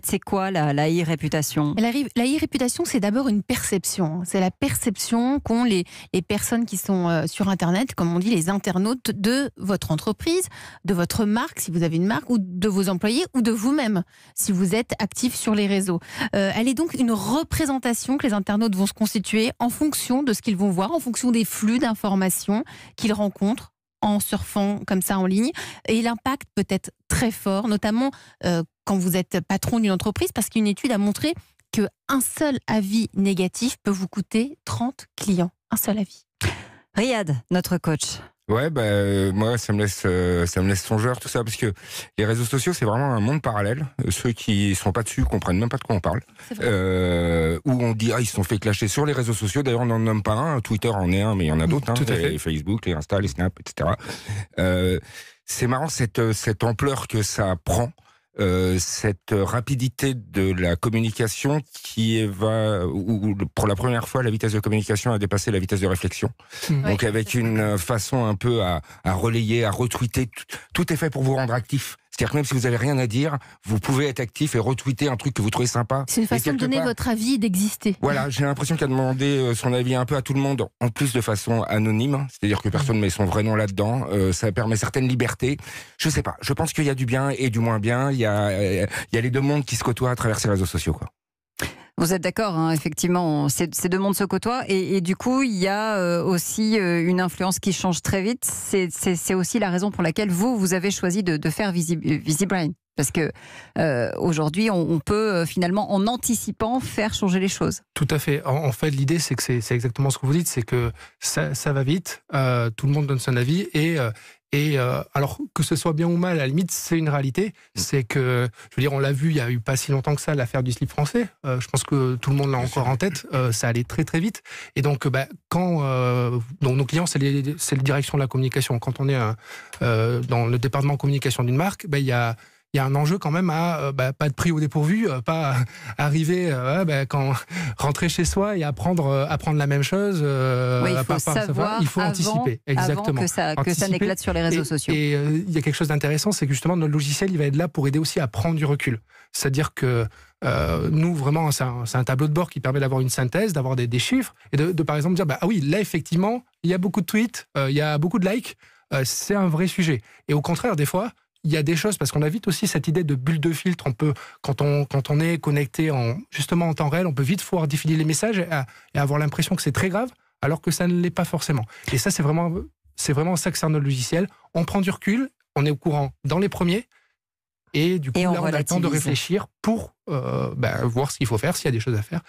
C'est quoi la e-réputation ? La e-réputation, c'est d'abord une perception. C'est la perception qu'ont les personnes qui sont sur Internet, comme on dit, les internautes de votre entreprise, de votre marque, si vous avez une marque, ou de vos employés, ou de vous-même, si vous êtes actif sur les réseaux. Elle est donc une représentation que les internautes vont se constituer en fonction de ce qu'ils vont voir, en fonction des flux d'informations qu'ils rencontrent en surfant comme ça en ligne. Et l'impact peut être très fort, notamment quand vous êtes patron d'une entreprise, parce qu'une étude a montré qu'un seul avis négatif peut vous coûter 30 clients. Un seul avis. Riyad, notre coach. Ouais, moi, ça me laisse songeur tout ça, parce que les réseaux sociaux, c'est vraiment un monde parallèle. Ceux qui sont pas dessus comprennent même pas de quoi on parle. Où on dit ils se sont fait clasher sur les réseaux sociaux. D'ailleurs, on n'en nomme pas un. Twitter en est un, mais il y en a d'autres. Les Facebook, les Insta, les Snap, etc. C'est marrant cette ampleur que ça prend. Cette rapidité de la communication où pour la première fois la vitesse de communication a dépassé la vitesse de réflexion. Donc avec une façon un peu à relayer, à retweeter, tout est fait pour vous rendre actif. C'est-à-dire que même si vous n'avez rien à dire, vous pouvez être actif et retweeter un truc que vous trouvez sympa. C'est une façon de donner votre avis et d'exister. Voilà, j'ai l'impression qu'elle a demandé son avis un peu à tout le monde, en plus de façon anonyme. C'est-à-dire que personne ne met son vrai nom là-dedans. Ça permet certaines libertés. Je sais pas, je pense qu'il y a du bien et du moins bien. Il y a les deux mondes qui se côtoient à travers ces réseaux sociaux, quoi. Vous êtes d'accord, hein, effectivement, ces deux mondes se côtoient et du coup, il y a aussi une influence qui change très vite. C'est aussi la raison pour laquelle vous avez choisi de faire VisiBrain. Parce que aujourd'hui, on peut finalement, en anticipant, faire changer les choses. Tout à fait. En fait, l'idée, c'est que c'est exactement ce que vous dites, c'est que ça va vite, tout le monde donne son avis et alors que ce soit bien ou mal, à la limite, c'est une réalité. C'est que, je veux dire, on l'a vu, il n'y a eu pas si longtemps que ça, l'affaire du slip français. Je pense que tout le monde l'a encore en tête. Ça allait très très vite. Et donc, quand donc nos clients, c'est les directions de la communication. Quand on est dans le département communication d'une marque, il y a un enjeu quand même à pas être pris au dépourvu, pas arriver rentrer chez soi et apprendre la même chose. Il faut savoir, il faut anticiper, exactement. Avant que ça n'éclate sur les réseaux sociaux. Et il y a quelque chose d'intéressant, c'est que justement notre logiciel, il va être là pour aider aussi à prendre du recul. C'est-à-dire que nous, vraiment, c'est un tableau de bord qui permet d'avoir une synthèse, d'avoir des chiffres, et de par exemple dire, ah oui, là, effectivement, il y a beaucoup de tweets, il y a beaucoup de likes, c'est un vrai sujet. Et au contraire, des fois, il y a des choses, parce qu'on a vite aussi cette idée de bulle de filtre, quand on est connecté justement en temps réel, on peut vite voir défiler les messages et avoir l'impression que c'est très grave, alors que ça ne l'est pas forcément. Et ça, c'est vraiment ça que sert notre logiciel. On prend du recul, on est au courant dans les premiers, et du coup, là, on a le temps de réfléchir pour voir ce qu'il faut faire, s'il y a des choses à faire.